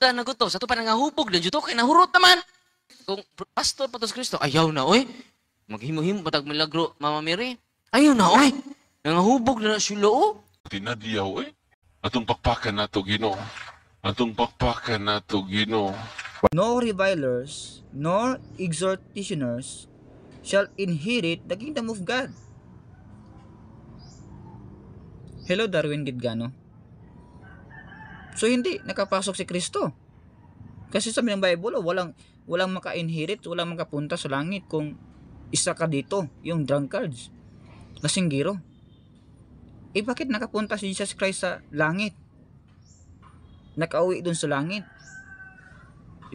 nagutom sa to pa nangahubog na juto kay nahurot naman. Kung pastor patos Kristo, ayaw na oy. Maghimo-himo patag milagro Mama Mary. Ayaw na oy. Nangahubog na sila oh. Tinadiyaw eh. Atong pakpakan nato Ginoo. Atong pakpakan nato Ginoo. No revilers, nor exhortationers shall inherit the kingdom of God. Hello, Darwin Gitgano. So hindi nakapasok si Kristo. Kasi sabi ng Bible, walang maka-inherit, walang makapunta sa langit kung isa ka dito, yung drunkards, lasinggero. Bakit nakapunta si Jesus Christ sa langit? Nakauwi dun sa langit.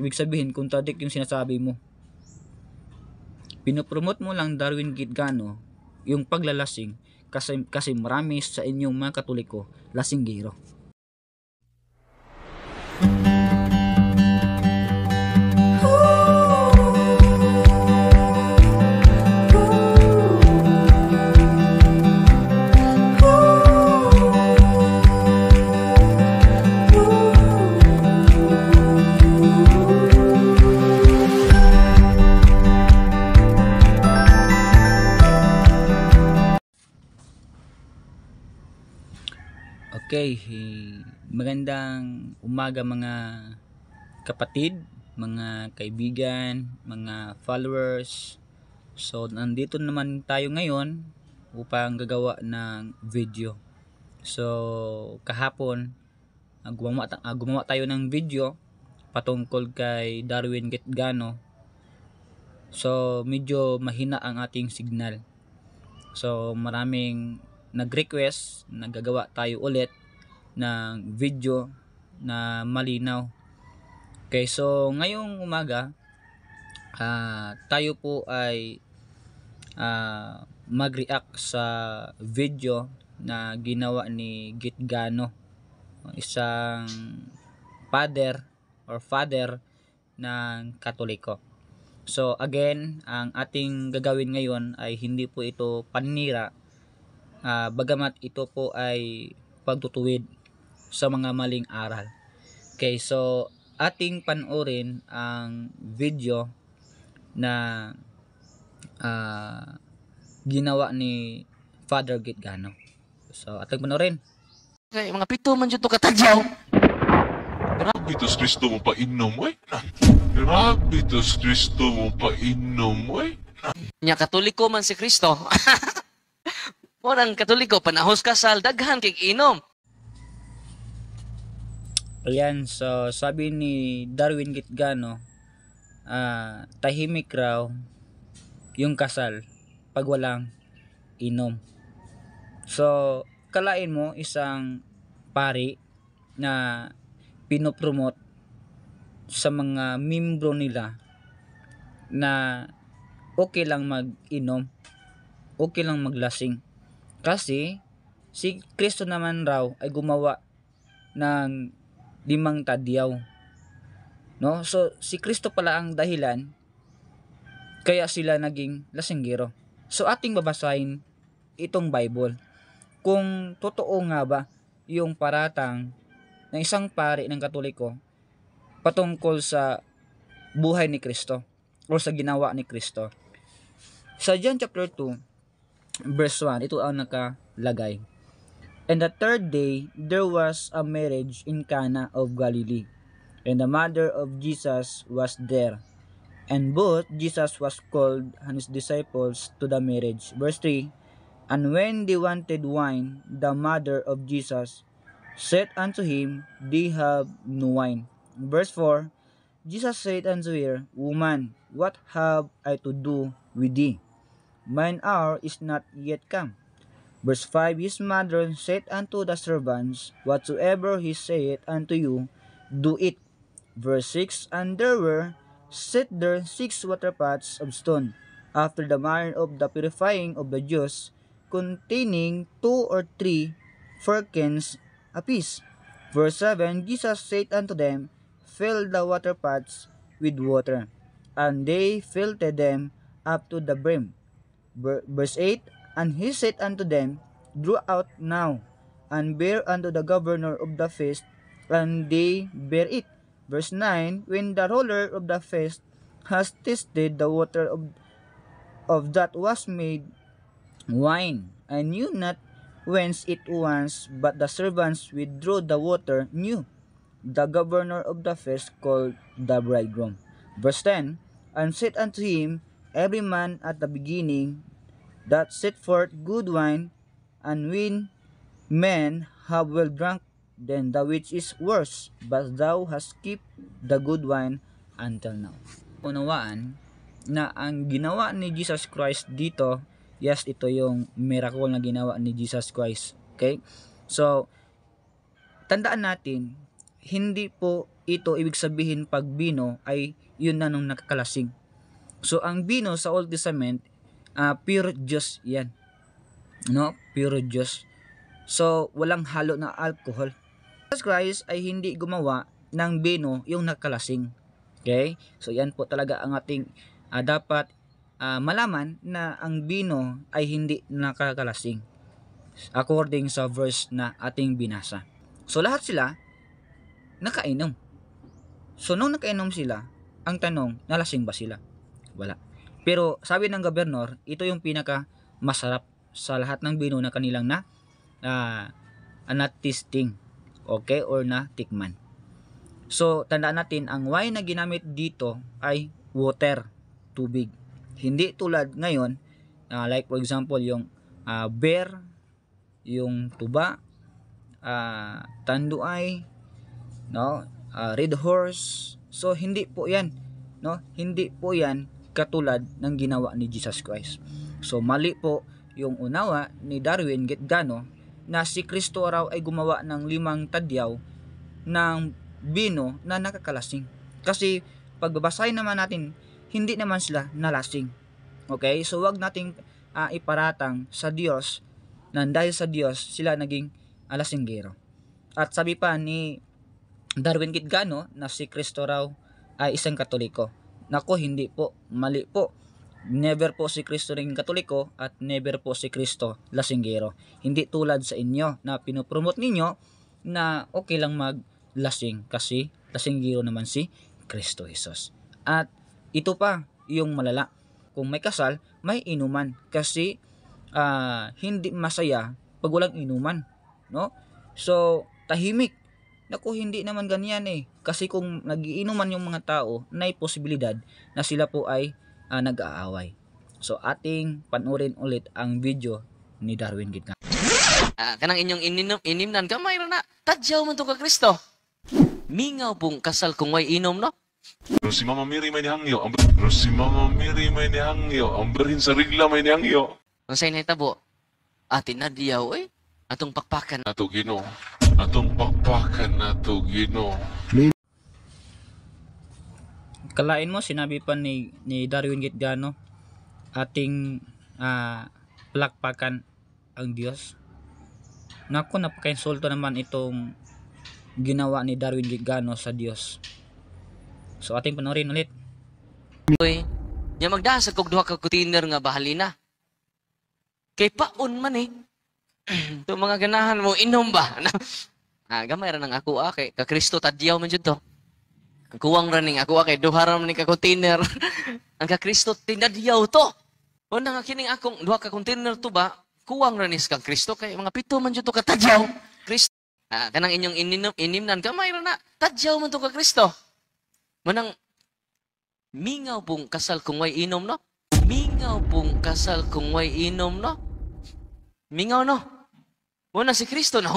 Ibig sabihin, contradict yung sinasabi mo. Pinopromote mo lang, Darwin Gitgano, yung paglalasing kasi marami sa inyong mga Katoliko lasinggero. Okay, magandang umaga mga kapatid, mga kaibigan, mga followers. So, nandito naman tayo ngayon upang gagawa ng video. So, kahapon, gumawa tayo ng video patungkol kay Darwin Gitgano. So, medyo mahina ang ating signal. So, maraming nag-request na gagawa tayo ulit ng video na malinaw. Okay, so ngayong umaga tayo po ay mag-react sa video na ginawa ni Gitgano, isang father ng Katoliko. So again, ang ating gagawin ngayon ay hindi po ito paninira, bagamat ito po ay pagtutuwid sa mga maling aral. Okay, so ating panoorin ang video na ginawa ni Father Gitgano. So ating panoorin. Kay mga pito man jud to katadyaw. Grabe tos Kristo mo pa inom eh. Grabe tos Kristo mo pa inom eh. Nya Katoliko man si Kristo. Orang Katoliko panahos kasal daghan kay inom. Ayan, so sabi ni Darwin Gitgano, tahimik raw yung kasal pag walang inom. So kalain mo isang pari na pinopromote sa mga membro nila na okay lang mag-inom, okay lang maglasing. Kasi si Kristo naman raw ay gumawa ng 5 tadyaw. No? So si Kristo pala ang dahilan kaya sila naging lasinggero. So ating babasahin itong Bible. Kung totoo nga ba yung paratang ng isang pari ng Katoliko patungkol sa buhay ni Kristo o sa ginawa ni Kristo. Sa John chapter 2 verse 1, ito ang nakalagay. And the third day, there was a marriage in Cana of Galilee, and the mother of Jesus was there. And both Jesus was called and his disciples to the marriage. Verse 3, and when they wanted wine, the mother of Jesus said unto him, they have no wine. Verse 4, Jesus said unto her, Woman, what have I to do with thee? Mine hour is not yet come. Verse 5, his mother said unto the servants, Whatsoever he saith unto you, do it. Verse 6, and there were set there 6 water pots of stone, after the manner of the purifying of the Jews, containing 2 or 3 firkins apiece. Verse 7, Jesus said unto them, Fill the water pots with water. And they filled them up to the brim. Verse 8, and he said unto them, Draw out now, and bear unto the governor of the feast, and they bear it. Verse 9, when the ruler of the feast has tasted the water of that was made wine, and knew not whence it was, but the servants withdrew the water, knew the governor of the feast called the bridegroom. Verse 10, and said unto him, every man at the beginning that set forth good wine, and when men have well drunk, then the which is worse, but thou hast kept the good wine until now. Unawaan na ang ginawa ni Jesus Christ dito, yes, ito yung miracle na ginawa ni Jesus Christ. Okay? So, tandaan natin, hindi po ito ibig sabihin pag bino ay yun na nung nakakalasing. So, ang bino sa Old Testament, pure juice yan. No? Pure juice. So, walang halo na alcohol. Jesus Christ ay hindi gumawa ng bino yung nakakalasing. Okay? So, yan po talaga ang ating dapat malaman na ang bino ay hindi nakakalasing. According sa verse na ating binasa. So, lahat sila nakainom. So, nung nakainom sila, ang tanong, nalasing ba sila? Wala. Pero, sabi ng gobernador, ito yung pinaka masarap sa lahat ng bino na kanilang na-tasting. Okay? Or na-tikman. So, tandaan natin, ang wine na ginamit dito ay water, tubig. Hindi tulad ngayon, like for example, yung beer, yung tuba, tanduay, no? Red horse. So, hindi po yan. No? Hindi po yan katulad ng ginawa ni Jesus Christ. So, mali po yung unawa ni Darwin Getgano na si Kristo raw ay gumawa ng 5 tadyaw ng bino na nakakalasing. Kasi pagbabasahin naman natin, hindi naman sila nalasing. Okay? So wag nating iparatang sa Diyos na dahil sa Diyos sila naging lasinggero. At sabi pa ni Darwin Getgano na si Kristo raw ay isang Katoliko. Nako, hindi po. Mali po. Never po si Kristo ring Katoliko at never po si Kristo lasinggero. Hindi tulad sa inyo na pinopromote ninyo na okay lang maglasing kasi lasinggero naman si Kristo Jesus. At ito pa yung malala. Kung may kasal, may inuman kasi hindi masaya pag walang inuman, no? So, tahimik. Naku, hindi naman ganyan eh. Kasi kung nagiinuman yung mga tao, may posibilidad na sila po ay nag-aaway. So, ating panurin ulit ang video ni Darwin Getgano. Kanang inyong inimnan, gamay ra na. Tadyaw man to ka Kristo. Mingaw pong kasal kung way inom, no? Pero si Mama Mary may nihangyo. Ang berhin sa rigla may nihangyo. Kung sa'yo nahitabo, tinadyaw eh. Atong pakpakan. Nato Ginoo. Atong pakpakan nato Ginoo. Kalain mo, sinabi pa ni Darwin Getgano, ating palakpakan ang Diyos. Naku, napaka-insulto naman itong ginawa ni Darwin Getgano sa Diyos. So, ating panoorin ulit. Uy, niya magdasag kog duha ka container nga bahalina. Kay paon man eh. Ito mga ganahan mo, inom ba? Gamay ra ng ako kay ka Kristo tadyaw man jud to. Kuwang ra ning ako kay duha ra man ni ka container. Ang ka Kristo tinadyaw to. Una nga kining akong duha ka container to ba? Kuwang ra ni ka Kristo kay mga 7 man jud to ka tadyaw. Kristo. Kanang inyong inimnan gamay ra na. Tadyaw man to ka Kristo. Manang mingaw pong kasal kung way inom, no? Mingaw pong kasal kung way inom, no? Mingaw, no? Muna si Kristo na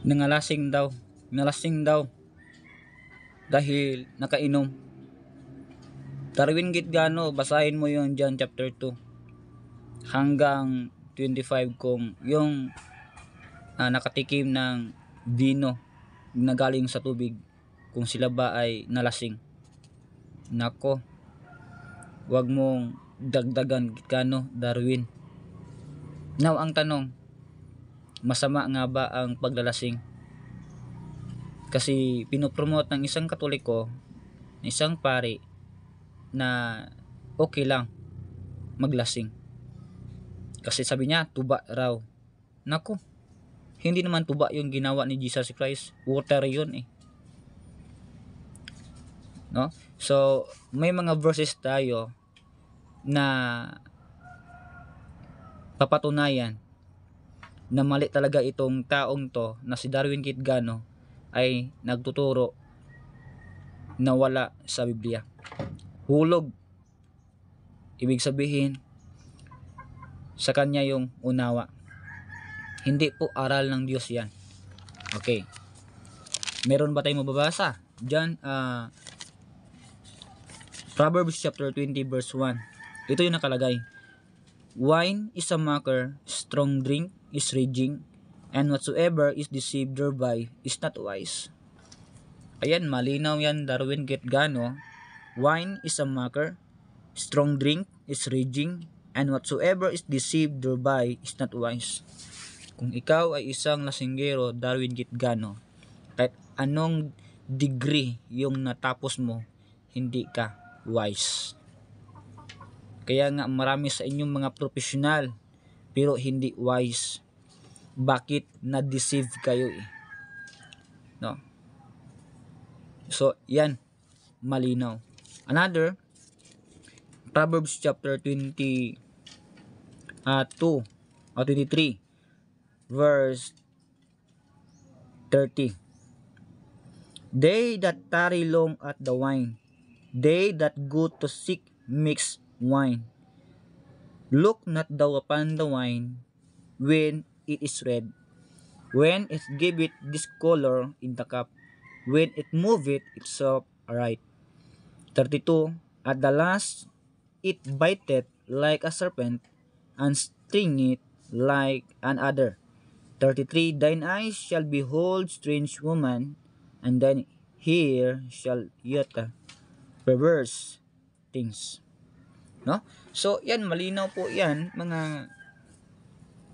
Nalasing daw dahil nakainom. Darwin Getgano, basahin mo yung John chapter 2 hanggang 25 kung yung nakatikim ng vino na galing sa tubig, kung sila ba ay nalasing. Nako, wag mong dagdagan Getgano, Darwin. Now ang tanong, masama nga ba ang paglalasing? Kasi pinopromote ng isang Katoliko, isang pari, na okay lang maglasing. Kasi sabi niya, tuba raw. Nako, Hindi naman tuba yung ginawa ni Jesus Christ. Water yun eh. No? So, may mga verses tayo na papatunayan na mali talaga itong taong to na si Darwin Kitgano ay nagtuturo na wala sa Biblia. Hulog. Ibig sabihin, sa kanya yung unawa. Hindi po aral ng Diyos yan. Okay. Meron ba tayong mababasa? Diyan, Proverbs chapter 20 verse 1. Ito yung nakalagay. Wine is a mocker, strong drink is raging, and whatsoever is deceived thereby is not wise. Ayan, malinaw yan, Darwin Kitgano. Wine is a mocker, strong drink is raging, and whatsoever is deceived thereby is not wise. Kung ikaw ay isang lasinggero, Darwin Kitgano, kahit anong degree yung natapos mo, hindi ka wise. Kaya nga marami sa inyong mga profesional pero hindi wise. Bakit? Na-deceive kayo eh. No? So, yan. Malinaw. Another, Proverbs chapter 22 or 23 verse 30. They that tarry long at the wine, they that go to seek mixed wine, look not thou upon the wine when it is red, when it giveth discolor in the cup, when it moveth itself aright. 32. At the last it biteth like a serpent, and stingeth like an adder. 33. Thine eyes shall behold strange woman, and thine ear shall utter perverse things. No? So, yan, malinaw po yan, mga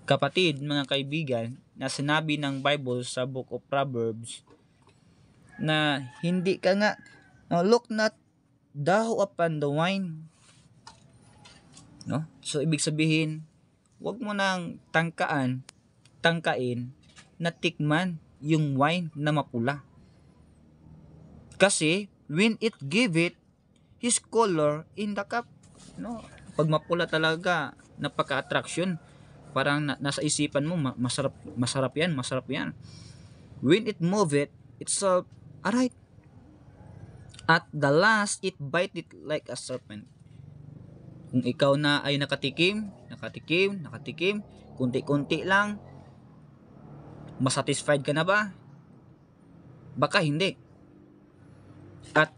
kapatid, mga kaibigan, na sinabi ng Bible sa Book of Proverbs na hindi ka nga, look not thou upon the wine. No? So, ibig sabihin, wag mo nang tangkain na tikman yung wine na mapula. Kasi, when it give it his color in the cup, no? Pag mapula talaga, napaka-attraction. Parang nasa isipan mo, masarap yan. When it move it, itself, alright. At the last, it bite it like a serpent. Kung ikaw na ay nakatikim, kunti-kunti lang, masatisfied ka na ba? Baka hindi. At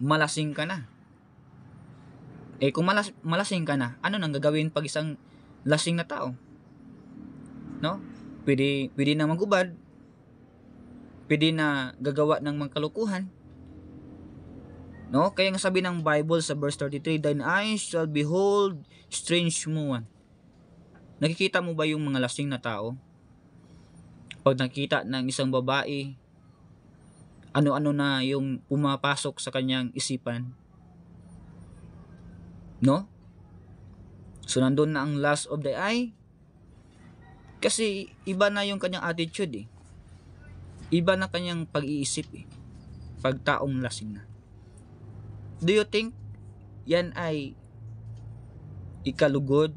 malasing ka na. Kung malasing ka na, ano nang gagawin pag isang lasing na tao? No? Pwede na magubad. Pwede na gagawa ng mga kalukuhan. No? Kaya nga sabi ng Bible sa verse 33, thine eyes shall behold strange woman. Nakikita mo ba yung mga lasing na tao? Pag nakita ng isang babae, ano-ano na yung pumapasok sa kanyang isipan? No? So, nandun na ang lust of the eye. Kasi, iba na yung kanyang attitude eh. Iba na kanyang pag-iisip eh. Pag taong lasing na. Do you think yan ay ikalulugod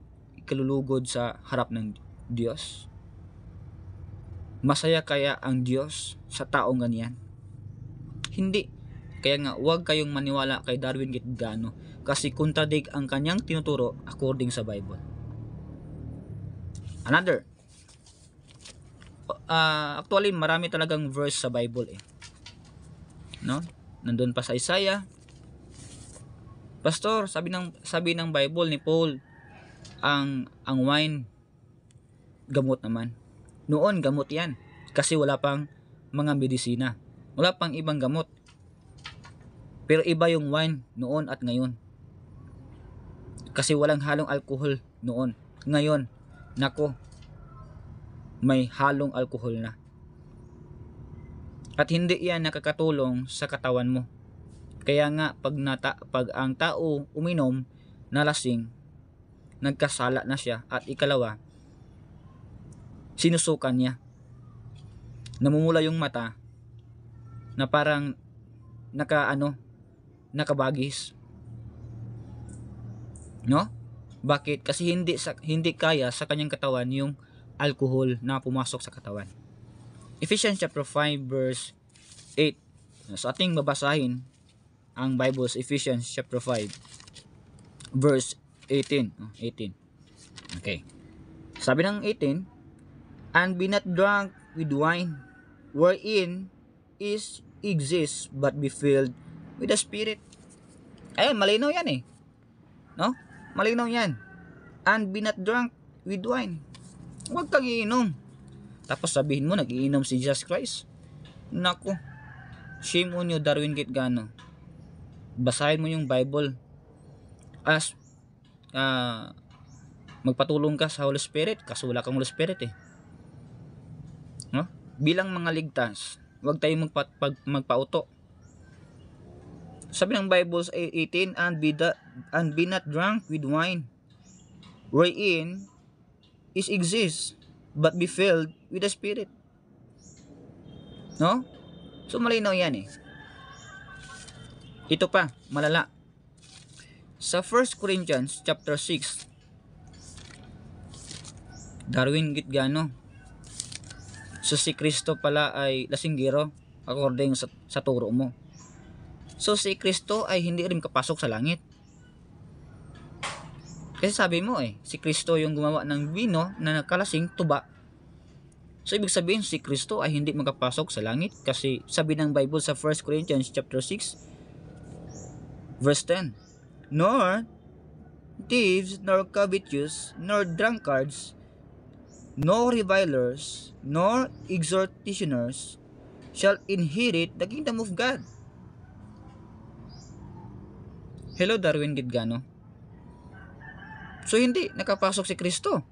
sa harap ng Diyos? Masaya kaya ang Diyos sa taong ganyan? Hindi. Kaya nga, huwag kayong maniwala kay Darwin Kitgano kasi kontradig ang kanyang tinuturo according sa Bible. Another. Actually, marami talagang verse sa Bible eh. No? Nandun pa sa Isaiah. Pastor, sabi ng Bible ni Paul, ang wine gamot naman. Noon gamot 'yan kasi wala pang mga medisina. Wala pang ibang gamot. Pero iba yung wine noon at ngayon. Kasi walang halong alcohol noon. Ngayon, nako, may halong alcohol na. At hindi 'yan nakakatulong sa katawan mo. Kaya nga pag ang tao uminom na lasing, nagkasala na siya, at ikalawa, sinusukan niya. namumula yung mata na parang nakabagis, no? Bakit? Kasi hindi kaya sa kanyang katawan yung alcohol na pumasok sa katawan. Ephesians chapter 5 verse 8. So ating babasahin ang Bible sa Ephesians chapter 5 verse 18. 18. Okay. Sabi ng 18, and be not drunk with wine, wherein exists, but be filled with the Spirit. Ayun, malinaw yan eh. No? Malinaw yan. And be not drunk with wine. Huwag kang iinom. Tapos sabihin mo, nag-iinom si Jesus Christ. Naku, shame on you, Darwin Kitgano. Basahin mo yung Bible as magpatulong ka sa Holy Spirit, kasi wala kang Holy Spirit eh. No? Bilang mga ligtas, huwag tayong magpauto. Sabi ng Bible 18, and be not drunk with wine, wherein exists, but be filled with the Spirit. No? So malinaw yan eh. Ito pa, malala. Sa 1 Corinthians chapter 6, Darwin Kitgano, so si Kristo pala ay lasinggero according sa turo mo. So si Kristo ay hindi rin kapasok sa langit. Kasi sabi mo si Kristo yung gumawa ng vino na nakalasing tuba. So ibig sabihin si Kristo ay hindi makapasok sa langit, kasi sabi ng Bible sa 1 Corinthians chapter 6 verse 10, nor thieves, nor covetous, nor drunkards, nor revilers, nor extortioners shall inherit the kingdom of God. Hello, Darwin Kitgano. So hindi nakapasok si Kristo.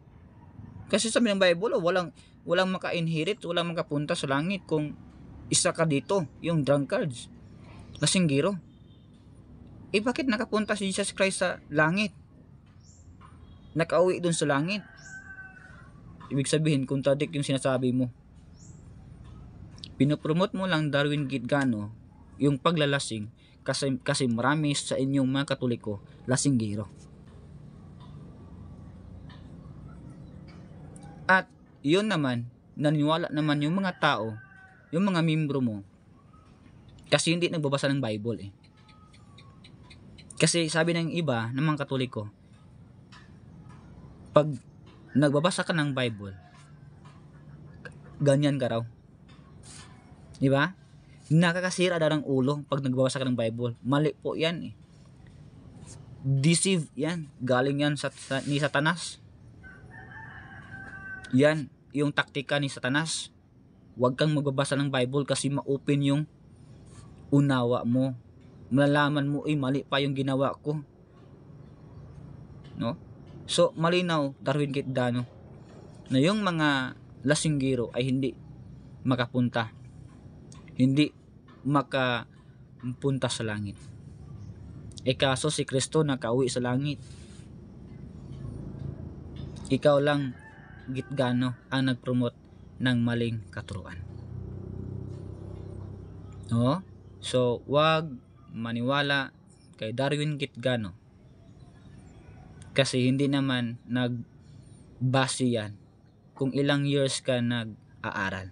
Kasi sabi ng Bible, walang maka-inherit, walang makapunta sa langit kung isa ka dito, yung drunkards, lasinggero. Bakit nakapunta si Jesus Christ sa langit? Nakauwi dun sa langit. Ibig sabihin, contradict yung sinasabi mo. Pinopromote mo lang, Darwin Kitgano, yung paglalasing, kasi marami sa inyong mga Katoliko lasinggero. At yun naman, naniniwala naman yung mga tao, yung mga membro mo, kasi hindi nagbabasa ng Bible Kasi sabi ng iba, ng mga Katoliko, pag nagbabasa ka ng Bible, ganyan ka raw. Di ba? Nakakasira daw ng ulo pag nagbabasa ka ng Bible. Mali po yan Deceive yan. Galing yan ni Satanas. Yan, yung taktika ni Satanas. Huwag kang magbabasa ng Bible kasi ma-open yung unawa mo. Malalaman mo, mali pa yung ginawa ko. No? So, malinaw, Darwin Kitgano, na yung mga lasinggero ay hindi makapunta. Hindi makapunta sa langit. Kaso si Kristo nakauwi sa langit. Ikaw lang, Kitgano, ang nagpromote ng maling katuruan. No? So, wag maniwala kay Darwin Kitgano, kasi hindi naman nagbase yan kung ilang years ka nag-aaral.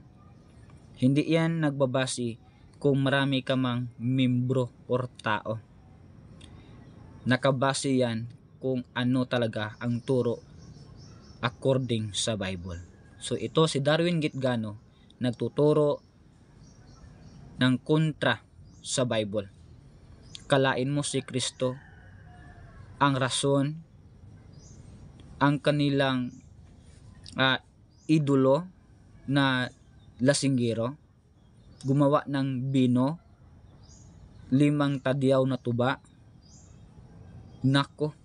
Hindi yan nagbabase kung marami ka mang membro or tao. Nakabase yan kung ano talaga ang turo according sa Bible. So ito si Darwin Kitgano, nagtuturo ng kontra sa Bible. Kalain mo si Kristo, ang rason, ang kanilang idolo na lasinggero, gumawa ng bino, 5 tadyaw na tuba. Nako,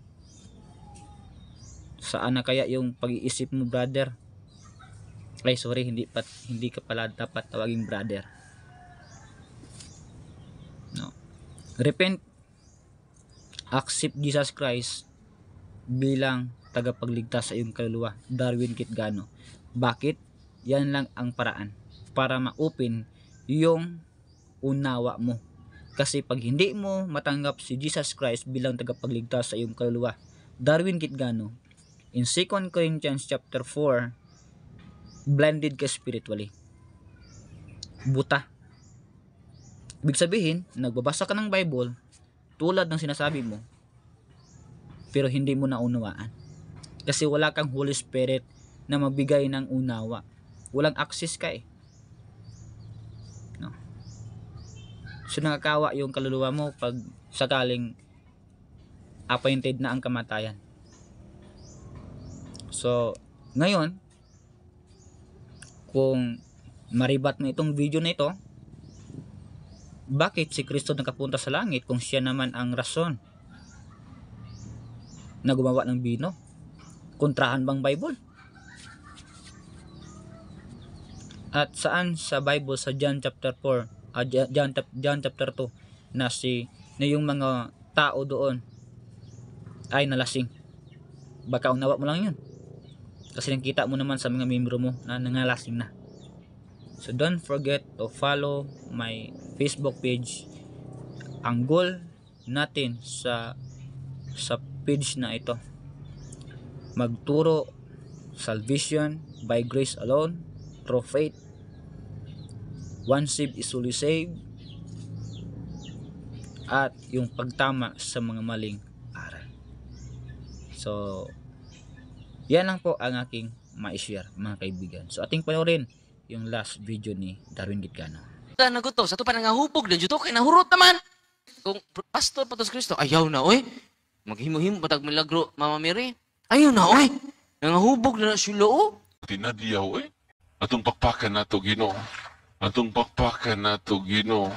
saan na kaya yung pag-iisip mo, brother? Ay sorry, hindi ka pala dapat tawaging brother. No. Repent, accept Jesus Christ bilang tagapagligtas sa iyong kaluluwa, Darwin Kitgano. Bakit? Yan lang ang paraan. para ma-open yung unawa mo. Kasi pag hindi mo matanggap si Jesus Christ bilang tagapagligtas sa iyong kaluluwa, Darwin Kitgano, in 2 Corinthians chapter 4, blinded ka spiritually. Buta. Ibig sabihin, nagbabasa ka ng Bible tulad ng sinasabi mo, pero hindi mo naunawaan. Kasi wala kang Holy Spirit na magbigay ng unawa. Walang access ka eh. No? So nakakawa yung kaluluwa mo pag sakaling appointed na ang kamatayan. So, ngayon, kung maribat mo itong video na ito, bakit si Kristo nakapunta sa langit kung siya naman ang rason na gumawa ng bino? Kontrahan bang Bible? At saan sa Bible sa John chapter 4, John chapter 2 na yung mga tao doon ay nalasing? Baka unawa mo lang yun. Kasi nakita mo naman sa mga membro mo na nangalasing na. So don't forget to follow my Facebook page. Ang goal natin sa page na ito, magturo salvation by grace alone, through faith. One saved is fully saved. At yung pagtama sa mga maling aral. So yan lang po ang aking ma-share, mga kaibigan. So ating panoorin yung last video ni Darwin Kitgano. Naguto sa to pa nangahubog na juto kay nahurot naman. Kung pastor pa to sa Kristo, ayaw na oy. Maghimo-himo patag milagro Mama Mary. Ayaw na oy. Nangahubog na sila oh. Tinadyaw eh. Atong pakpakan nato Ginoo. Atong pakpakan nato Ginoo.